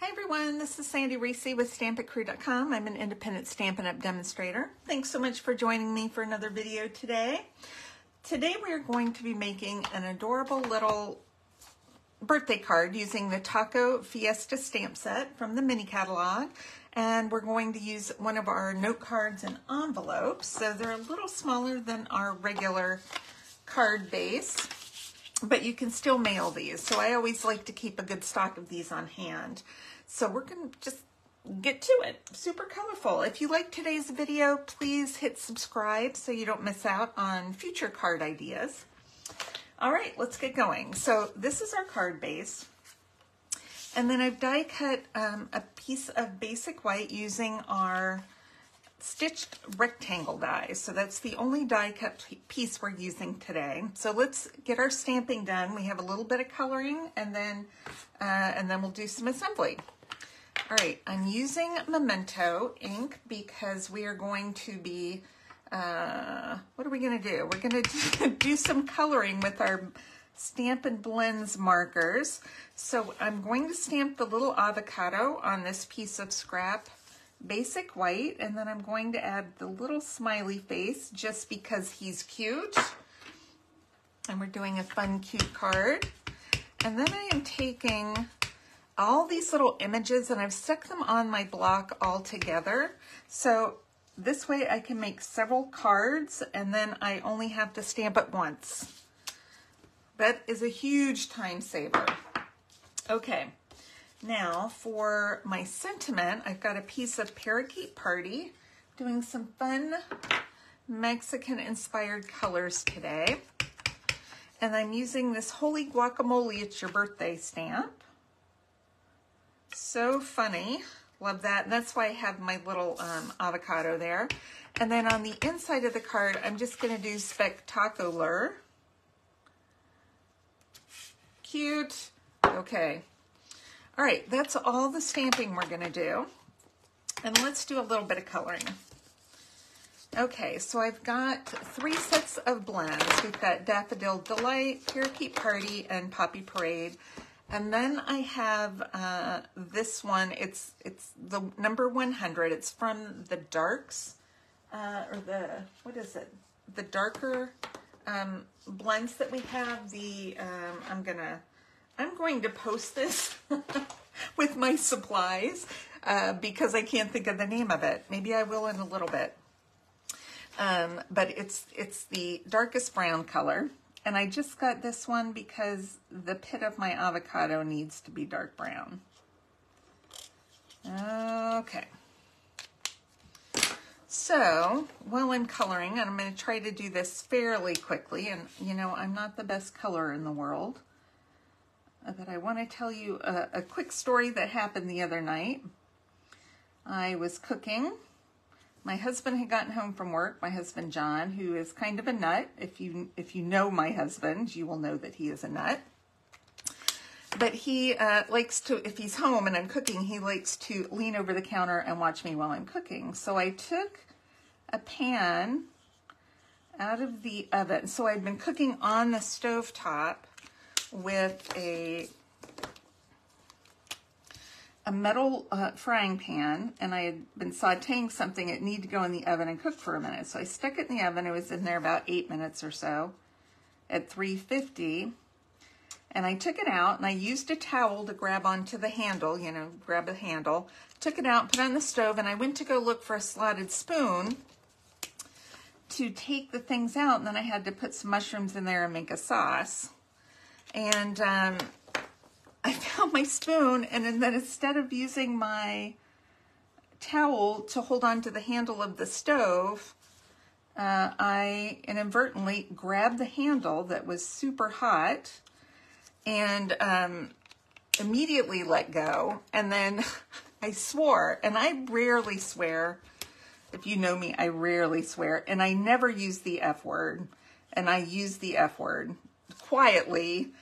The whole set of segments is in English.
Hi everyone, this is Sandy Reese with StampItCrew.com. I'm an independent Stampin' Up! Demonstrator. Thanks so much for joining me for another video today. Today we are going to be making an adorable little birthday card using the Taco Fiesta stamp set from the mini catalog. And we're going to use one of our note cards and envelopes. So they're a little smaller than our regular card base, but you can still mail these. So I always like to keep a good stock of these on hand. So we're going to just get to it. Super colorful. If you like today's video, please hit subscribe so you don't miss out on future card ideas. All right, let's get going. So this is our card base. And then I've die cut a piece of basic white using our stitched rectangle dies. So that's the only die cut piece we're using today. So let's get our stamping done. We have a little bit of coloring and then we'll do some assembly. All right, I'm using Memento ink because we are going to be, what are we gonna do? We're gonna do some coloring with our Stampin' Blends markers. So I'm going to stamp the little avocado on this piece of scrap basic white, and then I'm going to add the little smiley face just because he's cute. And we're doing a fun, cute card. And then I am taking all these little images and I've stuck them on my block all together. So this way I can make several cards and then I only have to stamp it once. That is a huge time saver. Okay. Now for my sentiment, I've got a piece of Parakeet Party, doing some fun Mexican inspired colors today. And I'm using this Holy Guacamole, It's Your Birthday stamp. So funny, love that. And that's why I have my little avocado there. And then on the inside of the card, I'm just gonna do Spectacular. Cute, okay. All right, that's all the stamping we're gonna do. And let's do a little bit of coloring. Okay, so I've got 3 sets of blends. We've got Daffodil Delight, Parakeet Party, and Poppy Parade. And then I have this one, it's the number 100. It's from the darks, or the, what is it? The darker blends that we have. The, I'm going to post this with my supplies because I can't think of the name of it. Maybe I will in a little bit. But it's the darkest brown color. And I just got this one because the pit of my avocado needs to be dark brown. Okay. So while I'm coloring, and I'm going to try to do this fairly quickly, and you know, I'm not the best colorer in the world, but I want to tell you a quick story that happened the other night. I was cooking. My husband had gotten home from work, my husband John, who is kind of a nut. If you know my husband, you will know that he is a nut. But he likes to, if he's home and I'm cooking, he likes to lean over the counter and watch me while I'm cooking. So I took a pan out of the oven. So I'd been cooking on the stovetop with a metal frying pan, and I had been sauteing something. It needed to go in the oven and cook for a minute. So I stuck it in the oven. It was in there about 8 minutes or so at 350. And I took it out and I used a towel to grab onto the handle, you know, grab a handle, took it out, put it on the stove, and I went to go look for a slotted spoon to take the things out. And then I had to put some mushrooms in there and make a sauce. And I found my spoon, and then instead of using my towel to hold on to the handle of the stove, I inadvertently grabbed the handle that was super hot and immediately let go. And then I swore, and I rarely swear. If you know me, I rarely swear, and I never use the F word. And I use the F word quietly.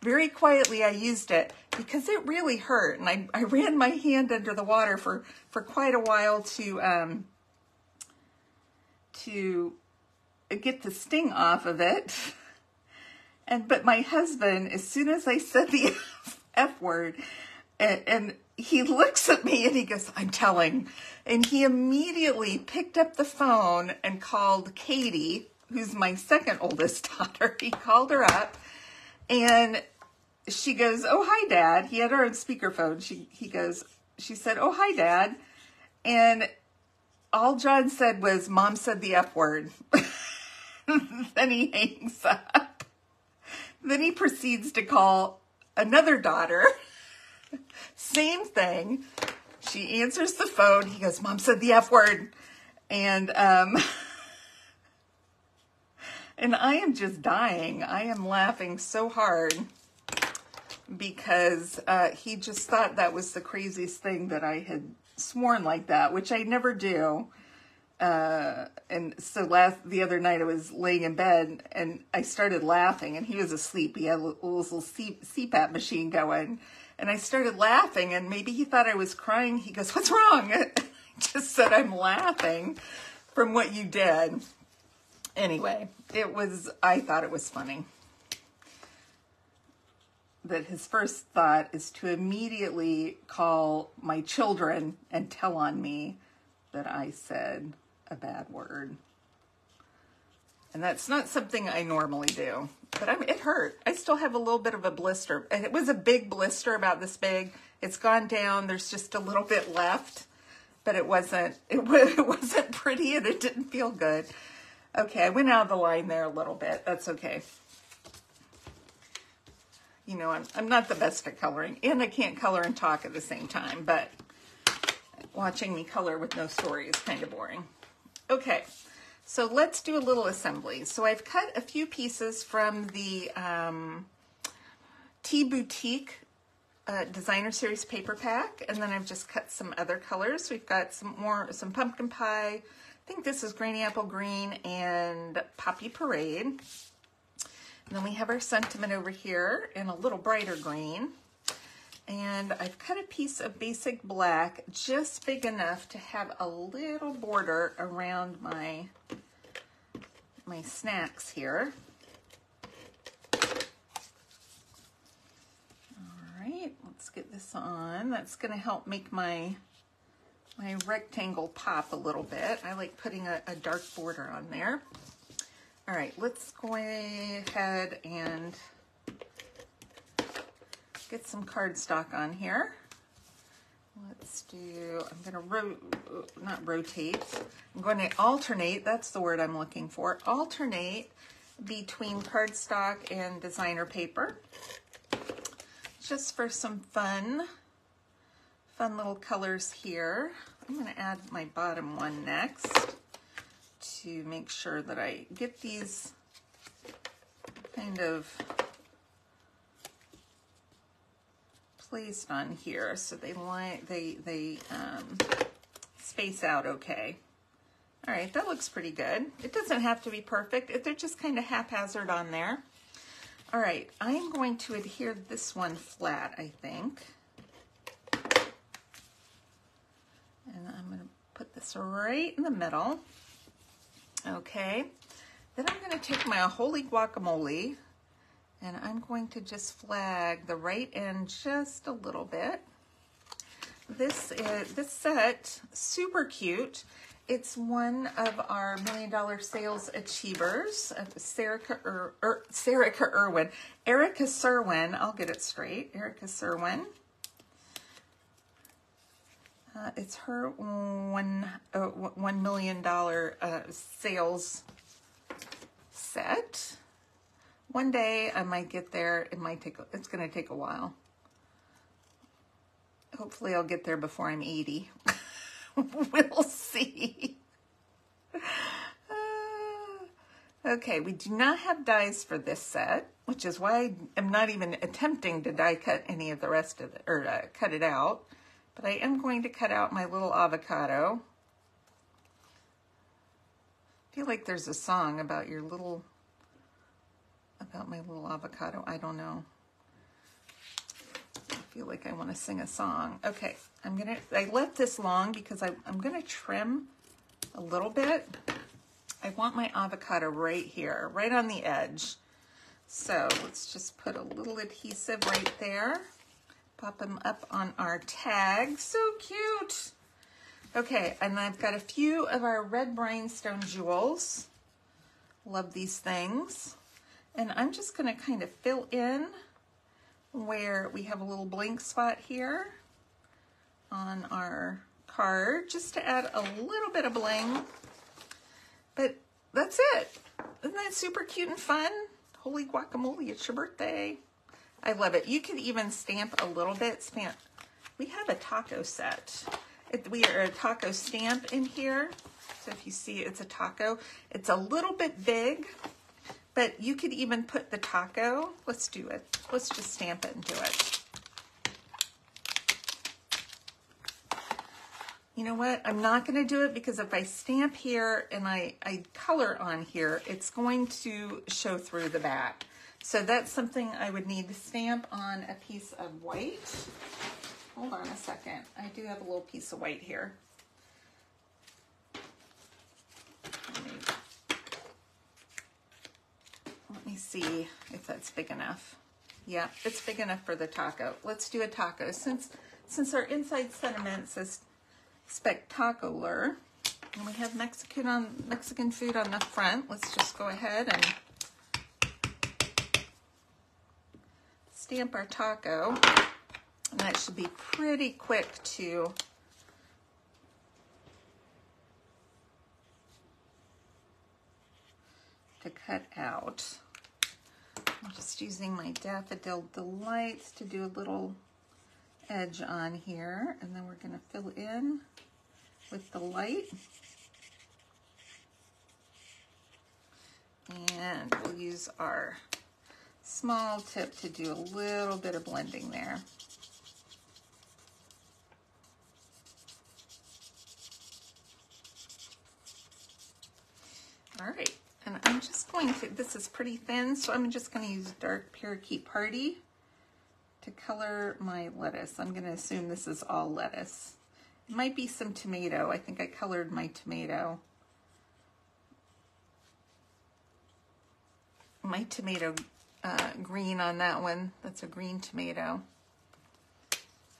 Very quietly I used it because it really hurt, and I ran my hand under the water for quite a while to get the sting off of it. But my husband, as soon as I said the F word, And he looks at me and he goes, I'm telling. And he immediately picked up the phone and called Katie, who's my second oldest daughter. He called her up and she goes, oh, hi, Dad. He had her on speakerphone. She said, oh, hi, Dad. And all John said was, Mom said the F word. Then he hangs up. Then he proceeds to call another daughter. Same thing. She answers the phone. He goes, Mom said the F word. And I am just dying. I am laughing so hard because he just thought that was the craziest thing that I had sworn like that, which I never do. And so the other night I was laying in bed and I started laughing and he was asleep. He had a little CPAP machine going and I started laughing and maybe he thought I was crying. He goes, what's wrong? I just said, I'm laughing from what you did. Anyway, I thought it was funny that his first thought is to immediately call my children and tell on me that I said a bad word. And that's not something I normally do, but it hurt. I still have a little bit of a blister. And it was a big blister about this big. It's gone down. There's just a little bit left, but it wasn't pretty and it didn't feel good. Okay, I went out of the line there a little bit. That's okay. You know, I'm not the best at coloring, and I can't color and talk at the same time, but watching me color with no story is kind of boring. Okay, so let's do a little assembly. So I've cut a few pieces from the Tea Boutique Designer Series paper pack, and then I've just cut some other colors. We've got some pumpkin pie. I think this is Granny Apple Green and Poppy Parade. And then we have our sentiment over here in a little brighter green. And I've cut a piece of basic black just big enough to have a little border around my snacks here. All right, let's get this on. That's going to help make my rectangle pop a little bit. I like putting a dark border on there. All right, let's go ahead and get some cardstock on here. Let's do, I'm going to alternate, that's the word I'm looking for, alternate between cardstock and designer paper. Just for some fun little colors here. I'm going to add my bottom one next to make sure that I get these kind of placed on here so they space out okay. All right, that looks pretty good. It doesn't have to be perfect. They're just kind of haphazard on there. All right, I'm going to adhere this one flat, I think. And I'm going to put this right in the middle. Okay, then I'm going to take my holy guacamole and I'm going to just flag the right end just a little bit. This set, super cute. It's one of our $1 Million Sales Achievers, Erica Serwin, I'll get it straight, Erica Serwin. It's her $1 million sales set. One day I might get there. It's going to take a while. Hopefully I'll get there before I'm 80. We'll see. Okay, we do not have dies for this set, which is why I'm not even attempting to die cut any of the rest of it, or cut it out. But I am going to cut out my little avocado. I feel like there's a song about my little avocado. I don't know. I feel like I want to sing a song. Okay, I left this long because I'm gonna trim a little bit. I want my avocado right here, right on the edge. So let's just put a little adhesive right there. pop them up on our tag. So cute. Okay, and I've got a few of our red rhinestone jewels. Love these things. And I'm just going to kind of fill in where we have a little blank spot here on our card, just to add a little bit of bling. But that's it. Isn't that super cute and fun? Holy guacamole, it's your birthday. I love it. You could even stamp a little bit. We have a taco set. We are a taco stamp in here. So if you see, it's a taco. It's a little bit big, but you could even put the taco. Let's do it. Let's just stamp it and do it. You know what? I'm not going to do it because if I stamp here and I color on here, it's going to show through the back. So that's something I would need to stamp on a piece of white. Hold on a second. I do have a little piece of white here. Let me see if that's big enough. Yeah, it's big enough for the taco. Let's do a taco. Since our inside sentiment says spectacular, and we have Mexican food on the front, let's just go ahead and stamp our taco. And that should be pretty quick to cut out. I'm just using my Daffodil Delights to do a little edge on here, and then we're going to fill in with the light. And we'll use our small tip to do a little bit of blending there. All right, and I'm just going to, this is pretty thin, so I'm just going to use dark Parakeet Party to color my lettuce. I'm going to assume this is all lettuce. It might be some tomato. I think I colored my tomato. My tomato green on that one. That's a green tomato.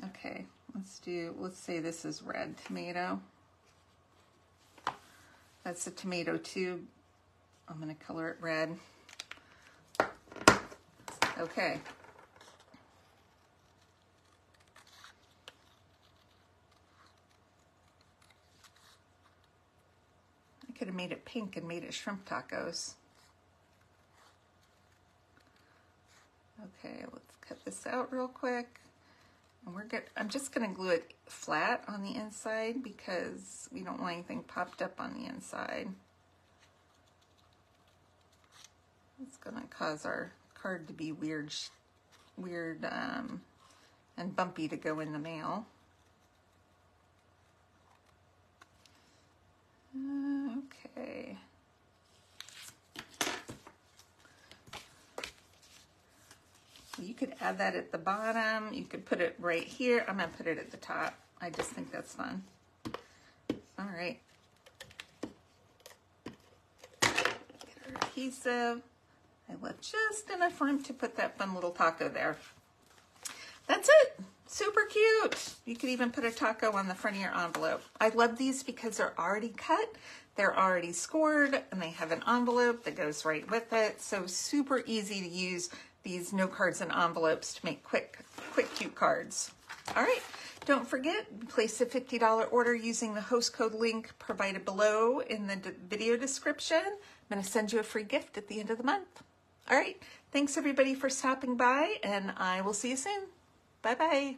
Okay, let's say this is red tomato. That's a tomato tube. I'm going to color it red. Okay. I could have made it pink and made it shrimp tacos. Okay, let's cut this out real quick. And I'm just going to glue it flat on the inside because we don't want anything popped up on the inside. It's going to cause our card to be weird and bumpy to go in the mail. Okay. You could add that at the bottom. You could put it right here. I'm going to put it at the top. I just think that's fun. All right. Get our adhesive. I left just enough room to put that fun little taco there. That's it. Super cute. You could even put a taco on the front of your envelope. I love these because they're already cut. They're already scored, and they have an envelope that goes right with it. So super easy to use these no cards and envelopes to make quick, cute cards. All right, don't forget, place a $50 order using the host code link provided below in the video description. I'm gonna send you a free gift at the end of the month. All right, thanks everybody for stopping by, and I will see you soon. Bye-bye.